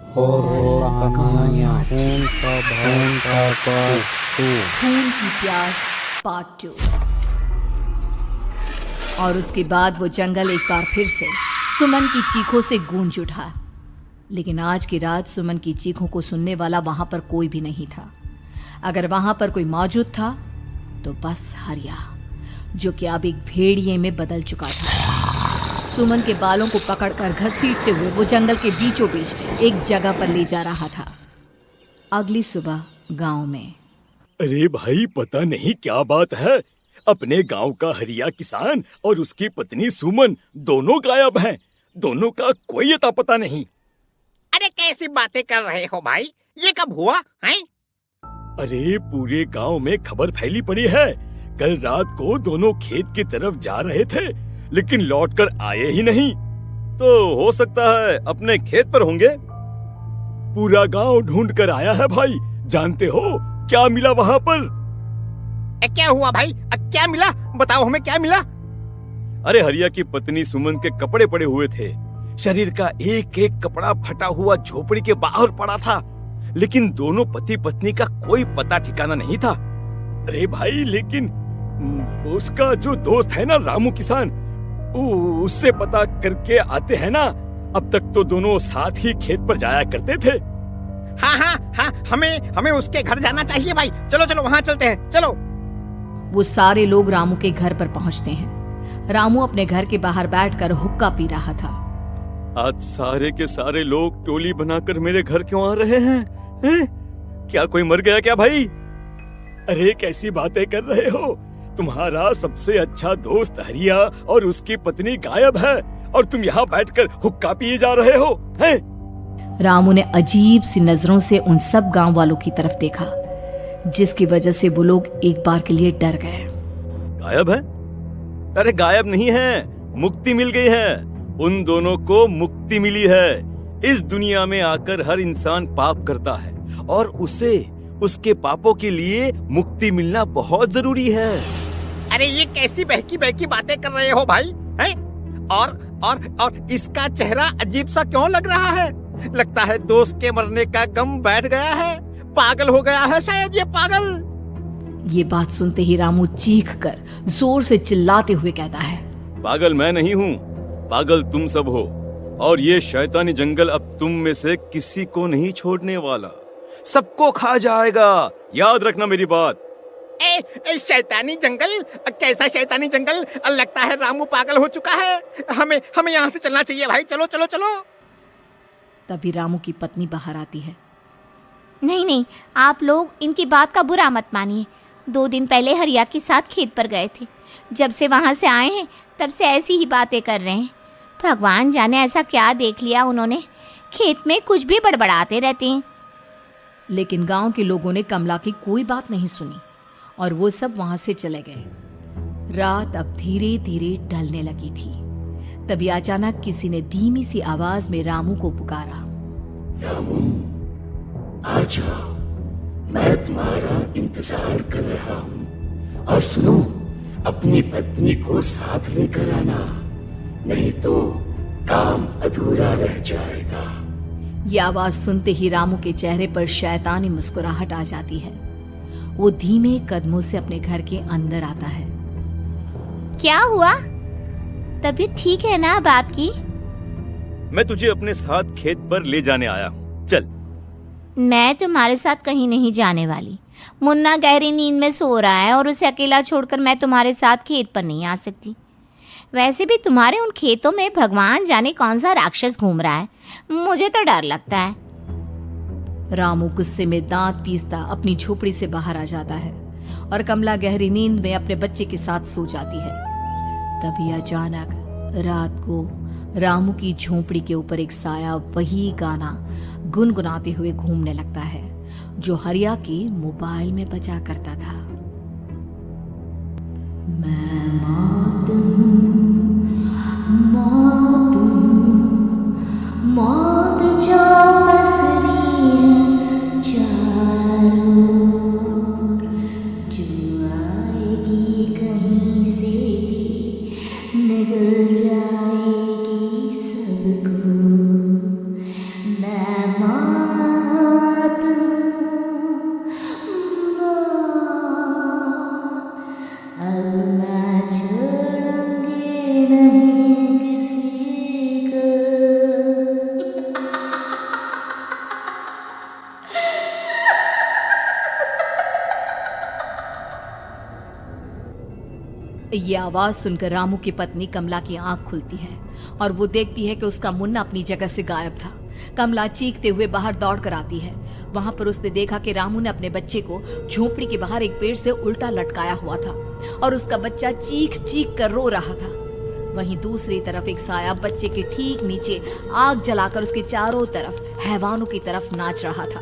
खून की प्यास पार्ट 2। और उसके बाद वो जंगल एक बार फिर से सुमन की चीखों से गूंज उठा। लेकिन आज की रात सुमन की चीखों को सुनने वाला वहां पर कोई भी नहीं था। अगर वहां पर कोई मौजूद था तो बस हरिया, जो कि अब एक भेड़िए में बदल चुका था। सुमन के बालों को पकड़कर घसीटते हुए वो जंगल के बीचों बीच एक जगह पर ले जा रहा था। अगली सुबह गांव में। अरे भाई, पता नहीं क्या बात है, अपने गांव का हरिया किसान और उसकी पत्नी सुमन दोनों गायब हैं। दोनों का कोई अता पता नहीं। अरे कैसी बातें कर रहे हो भाई, ये कब हुआ है? अरे पूरे गांव में खबर फैली पड़ी है। कल रात को दोनों खेत की तरफ जा रहे थे, लेकिन लौटकर आए ही नहीं। तो हो सकता है अपने खेत पर होंगे। पूरा गांव ढूंढ कर आया है भाई। जानते हो क्या मिला वहां पर? क्या हुआ भाई? क्या मिला? बताओ हमें, क्या मिला? अरे हरिया की पत्नी सुमन के कपड़े पड़े हुए थे। शरीर का एक एक कपड़ा फटा हुआ झोपड़ी के बाहर पड़ा था, लेकिन दोनों पति पत्नी का कोई पता ठिकाना नहीं था। अरे भाई, लेकिन उसका जो दोस्त है ना रामू किसान, उससे पता करके आते हैं ना। अब तक तो दोनों साथ ही खेत पर जाया करते थे। हाँ, हमें उसके घर जाना चाहिए भाई। चलो चलो वहाँ चलते हैं, चलो। वो सारे लोग रामू के घर पर पहुंचते हैं। रामू अपने घर के बाहर बैठकर हुक्का पी रहा था। आज सारे के सारे लोग टोली बनाकर मेरे घर क्यों आ रहे हैं? क्या कोई मर गया क्या भाई? अरे कैसी बातें कर रहे हो? तुम्हारा सबसे अच्छा दोस्त हरिया और उसकी पत्नी गायब है और तुम यहाँ बैठकर हुक्का पिए जा रहे हो हैं? रामू ने अजीब सी नजरों से उन सब गांव वालों की तरफ देखा, जिसकी वजह से वो लोग एक बार के लिए डर गए। गायब है? अरे गायब नहीं है, मुक्ति मिल गई है। उन दोनों को मुक्ति मिली है। इस दुनिया में आकर हर इंसान पाप करता है और उसे उसके पापों के लिए मुक्ति मिलना बहुत जरूरी है। अरे ये कैसी बहकी बहकी बातें कर रहे हो भाई, हैं? और इसका चेहरा अजीब सा क्यों लग रहा है? लगता है दोस्त के मरने का गम बैठ गया है। पागल हो गया है शायद ये पागल। ये बात सुनते ही रामू चीख कर जोर से चिल्लाते हुए कहता है, पागल मैं नहीं हूँ, पागल तुम सब हो। और ये शैतानी जंगल अब तुम में से किसी को नहीं छोड़ने वाला, सबको खा जाएगा। याद रखना मेरी बात। शैतानी जंगल? कैसा शैतानी जंगल? लगता है रामू पागल हो चुका है। हमें यहाँ से चलना चाहिए भाई। चलो चलो चलो। तभी रामू की पत्नी बाहर आती है। नहीं, आप लोग इनकी बात का बुरा मत मानिए। 2 दिन पहले हरिया के साथ खेत पर गए थे। जब से वहाँ से आए हैं तब से ऐसी ही बातें कर रहे हैं। भगवान जाने ऐसा क्या देख लिया उन्होंने, खेत में कुछ भी बड़बड़ाते रहते हैं। लेकिन गांव के लोगों ने कमला की कोई बात नहीं सुनी और वो सब वहां से चले गए। रात अब धीरे धीरे ढलने लगी थी। तभी अचानक किसी ने धीमी सी आवाज में रामू को पुकारा। रामू, आ जाओ, मैं तुम्हारा इंतजार कर रहा हूँ। और सुनो, अपनी पत्नी को साथ लेकर आना, नहीं तो काम अधूरा रह जाएगा। ये आवाज सुनते ही रामू के चेहरे पर शैतानी मुस्कुराहट आ जाती है। वो धीमे कदमों से अपने घर के अंदर आता है। क्या हुआ? तबीयत ठीक है ना अब आपकी? मैं तुझे अपने साथ खेत पर ले जाने आया हूँ, चल। मैं तुम्हारे साथ कहीं नहीं जाने वाली। मुन्ना गहरी नींद में सो रहा है और उसे अकेला छोड़कर मैं तुम्हारे साथ खेत पर नहीं आ सकती। वैसे भी तुम्हारे उन खेतों में भगवान जाने कौन सा राक्षस घूम रहा है, मुझे तो डर लगता है। रामू गुस्से में दांत पीसता अपनी झोपड़ी से बाहर आ जाता है और कमला गहरी नींद में अपने बच्चे के साथ सो जाती है। तभी अचानक रात को रामू की झोपड़ी के ऊपर एक साया वही गाना गुनगुनाते हुए घूमने लगता है जो हरिया के मोबाइल में बजा करता था। मैं मौत हूँ, मौत हूँ, मौत जो बसरी है चारों ओर, जो आएगी कहीं से भी निगल जाएगी सबको। मैं ये आवाज सुनकर रामू की पत्नी कमला की आंख खुलती है और वो देखती है कि उसका मुन्ना अपनी जगह से गायब था। कमला चीखते हुए बाहर दौड़ कर आती है। वहां पर उसने देखा कि रामू ने अपने बच्चे को झोपड़ी के बाहर एक पेड़ से उल्टा लटकाया हुआ था और उसका बच्चा चीख चीख कर रो रहा था। वहीं दूसरी तरफ एक साया बच्चे के ठीक नीचे आग जलाकर उसके चारों तरफ हैवानों की तरफ नाच रहा था।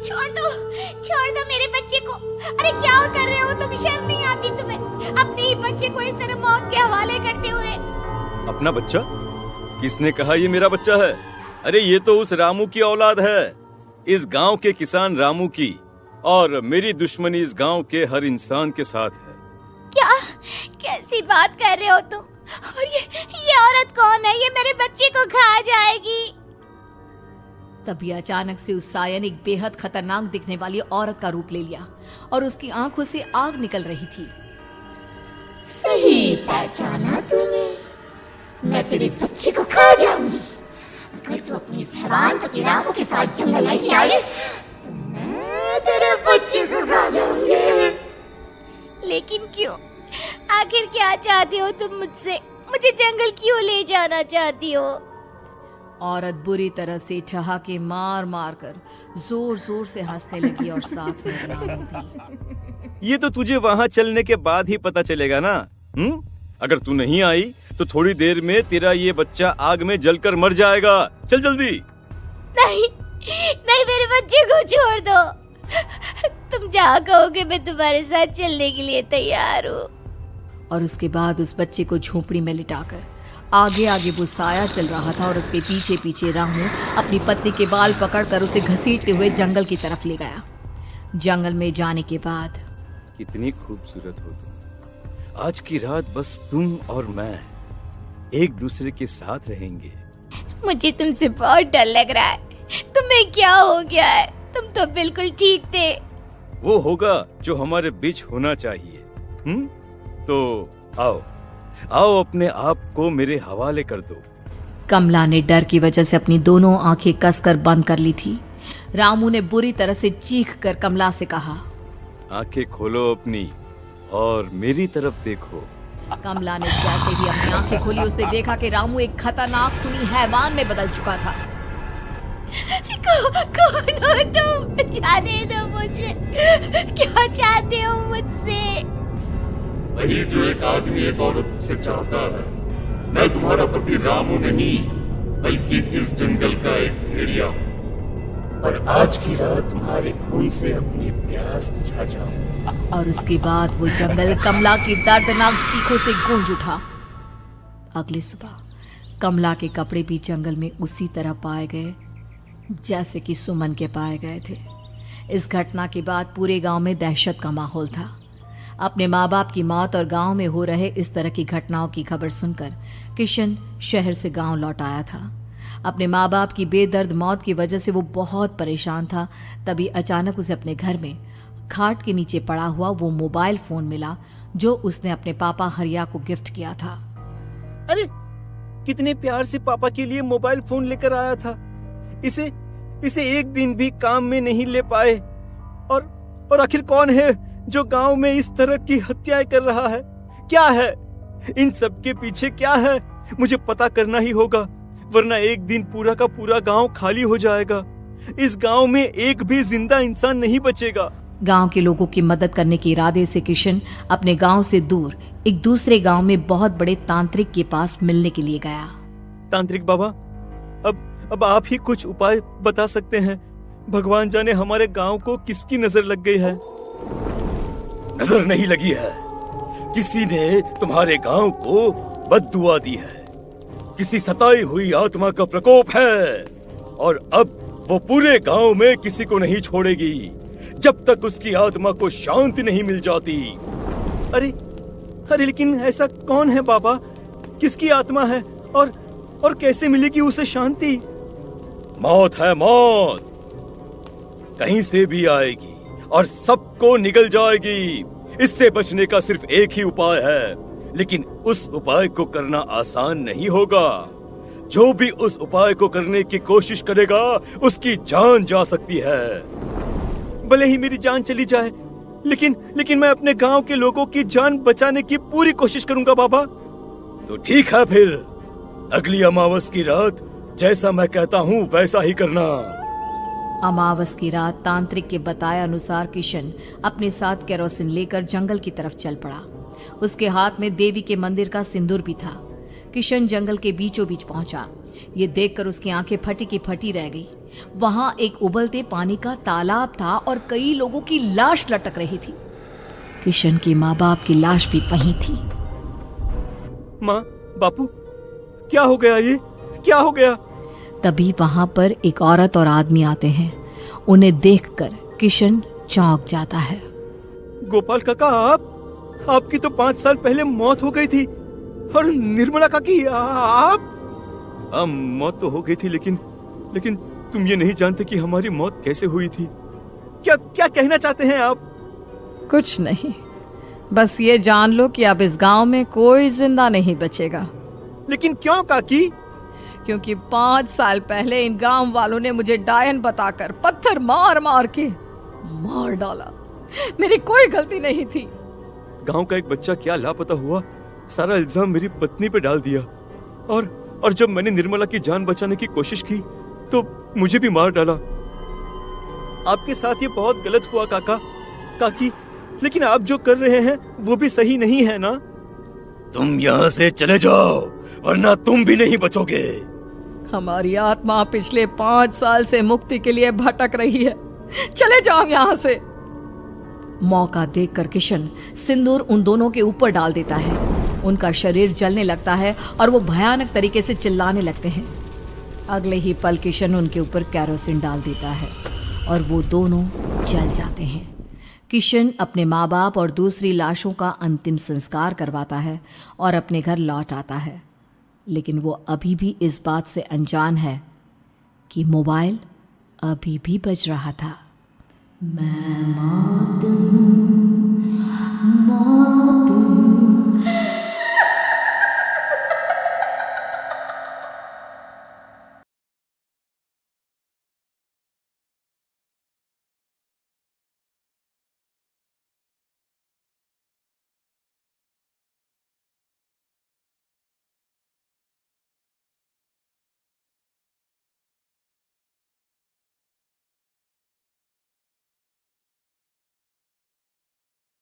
छोड़ दो मेरे बच्चे को। अरे क्या कर रहे हो तुम? शर्म नहीं आती तुम्हें? अपने ही बच्चे को इस तरह मौत के हवाले करते हुए। अपना बच्चा? किसने कहा ये मेरा बच्चा है? अरे ये तो उस रामू की औलाद है, इस गांव के किसान रामू की, और मेरी दुश्मनी इस गांव के हर इंसान के साथ है। क्या? कैसी बात कर रहे हो तुम? और ये औरत कौन है? ये मेरे बच्चे को खा जाएगी। तभी अचानक से उस साया ने एक बेहद खतरनाक दिखने वाली औरत का रूप ले लिया और उसकी आंखों से आग निकल रही थी। सही पहचाना तूने। मैं तेरे बच्चे को खा जाऊंगी। अगर तू अपनी इस हैवान पति रामू के साथ जंगल नहीं आए तो मैं तेरे बच्चे को खा जाऊंगी। लेकिन क्यों? आखिर क्या चाहती हो तुम मुझसे? मुझे जंगल क्यों ले जाना चाहती हो? औरत बुरी तरह से ठहाके मार मार कर जोर जोर से हंसने लगी और साथ में रामू भी। ये तो तुझे वहाँ चलने के बाद ही पता चलेगा ना। अगर तू नहीं आई तो थोड़ी देर में तेरा ये बच्चा आग में जलकर मर जाएगा। चल जल्दी। नहीं, मेरे बच्चे को छोड़ दो। तुम जहाँ कहोगे मैं तुम्हारे साथ चलने के लिए तैयार हूँ। और उसके बाद उस बच्चे को झोपड़ी में लिटाकर आगे आगे वो साया चल रहा था और उसके पीछे पीछे रामू अपनी पत्नी के बाल पकड़कर उसे घसीटते हुए जंगल की तरफ ले गया। जंगल में जाने के बाद, कितनी खूबसूरत हो तुम। आज की रात बस तुम और मैं एक दूसरे के साथ रहेंगे। मुझे तुमसे बहुत डर लग रहा है। तुम्हें क्या हो गया है? तुम तो बिल्कुल ठीक थे। वो होगा जो हमारे बीच होना चाहिए। तो आओ अपने आप को मेरे हवाले कर दो। कमला ने डर की वजह से अपनी दोनों आंखें कसकर बंद कर ली थी। रामू ने बुरी तरह से चीख कर कमला से कहा, आंखें खोलो अपनी और मेरी तरफ देखो। कमला ने जैसे ही अपनी आंखें खोली उसने देखा कि रामू एक खतरनाक खूनी हैवान में बदल चुका था। कौन हो तुम? जाने दो मुझे। क्या चाहते हो मुझसे? वही जो एक आदमी एक औरत से चाहता है। मैं तुम्हारा पति रामू नहीं, बल्कि इस जंगल का एक भेड़िया हूँ, और आज की रात तुम्हारे खून से अपनी प्यास बुझा जाऊं। और उसके बाद वो जंगल कमला की दर्दनाक चीखों से गूंज उठा। अगली सुबह कमला के कपड़े भी जंगल में उसी तरह पाए गए जैसे कि सुमन के पाए गए थे। इस घटना के बाद पूरे गांव में दहशत का माहौल था। अपने माँ बाप की मौत और गांव में हो रहे इस तरह की घटनाओं की खबर सुनकर किशन शहर से गांव लौट आया था। अपने माँ बाप की बेदर्द मौत की वजह से वो बहुत परेशान था। तभी अचानक उसे अपने घर में खाट के नीचे पड़ा हुआ वो मोबाइल फोन मिला जो उसने अपने पापा हरिया को गिफ्ट किया था। अरे कितने प्यार से पापा के लिए मोबाइल फोन लेकर आया था। इसे एक दिन भी काम में नहीं ले पाए। और आखिर कौन है जो गांव में इस तरह की हत्याएं कर रहा है? क्या है इन सब के पीछे? क्या है? मुझे पता करना ही होगा, वरना एक दिन पूरा का पूरा गांव खाली हो जाएगा। इस गांव में एक भी जिंदा इंसान नहीं बचेगा। गांव के लोगों की मदद करने के इरादे से किशन अपने गांव से दूर एक दूसरे गांव में बहुत बड़े तांत्रिक के पास मिलने के लिए गया। तांत्रिक बाबा, अब आप ही कुछ उपाय बता सकते हैं। भगवान जाने हमारे गांव को किसकी नजर लग गई है। नजर नहीं लगी है, किसी ने तुम्हारे गांव को बद्दुआ दी है। किसी सताई हुई आत्मा का प्रकोप है और अब वो पूरे गांव में किसी को नहीं छोड़ेगी जब तक उसकी आत्मा को शांति नहीं मिल जाती। अरे लेकिन ऐसा कौन है बाबा? किसकी आत्मा है और कैसे मिलेगी उसे शांति? मौत है मौत, कहीं से भी आएगी और सबको निगल जाएगी। इससे बचने का सिर्फ एक ही उपाय है, लेकिन उस उपाय को करना आसान नहीं होगा। जो भी उस उपाय को करने की कोशिश करेगा उसकी जान जा सकती है। भले ही मेरी जान चली जाए, लेकिन मैं अपने गांव के लोगों की जान बचाने की पूरी कोशिश करूंगा बाबा। तो ठीक है, फिर अगली अमावस की रात जैसा मैं कहता हूँ वैसा ही करना। अमावस की रात तांत्रिक के बताए अनुसार किशन अपने साथ केरोसिन लेकर जंगल की तरफ चल पड़ा। उसके हाथ में देवी के मंदिर का सिंदूर भी था। किशन जंगल के बीचों बीच पहुंचा। ये देखकर उसकी आंखें फटी की फटी रह गई। वहां एक उबलते पानी का तालाब था और कई लोगों की लाश लटक रही थी। किशन के माँ बाप की लाश भी वहीं थी। माँ, बापू, क्या हो गया? ये क्या हो गया? तभी वहां पर एक औरत और आदमी आते हैं। उन्हें देखकर किशन चौंक जाता है। गोपाल काका, आपकी तो 5 साल पहले मौत हो गई थी। और निर्मला काकी, आप? मौत तो हो गई थी, लेकिन तुम ये नहीं जानते कि हमारी मौत कैसे हुई थी। क्या कहना चाहते हैं आप? कुछ नहीं, बस ये जान लो कि अब इस गांव में कोई जिंदा नहीं बचेगा। लेकिन क्यों काकी? क्योंकि 5 साल पहले इन गांव वालों ने मुझे डायन बताकर पत्थर मार मार के मार डाला। मेरी कोई गलती नहीं थी। गांव का एक बच्चा क्या लापता हुआ, सारा इल्जाम मेरी पत्नी पे डाल दिया। और जब मैंने निर्मला की जान बचाने की कोशिश की तो मुझे भी मार डाला। आपके साथ ये बहुत गलत हुआ काकी, लेकिन आप जो कर रहे हैं वो भी सही नहीं है ना? तुम यहाँ से चले जाओ वरना तुम भी नहीं बचोगे। हमारी आत्मा पिछले 5 साल से मुक्ति के लिए भटक रही है। चले जाओ यहाँ से। मौका देखकर किशन सिंदूर उन दोनों के ऊपर डाल देता है। उनका शरीर जलने लगता है और वो भयानक तरीके से चिल्लाने लगते हैं। अगले ही पल किशन उनके ऊपर केरोसिन डाल देता है और वो दोनों जल जाते हैं। किशन अपने माँ बाप और दूसरी लाशों का अंतिम संस्कार करवाता है और अपने घर लौट आता है। लेकिन वो अभी भी इस बात से अनजान है कि मोबाइल अभी भी बज रहा था। मैं मौत हूँ।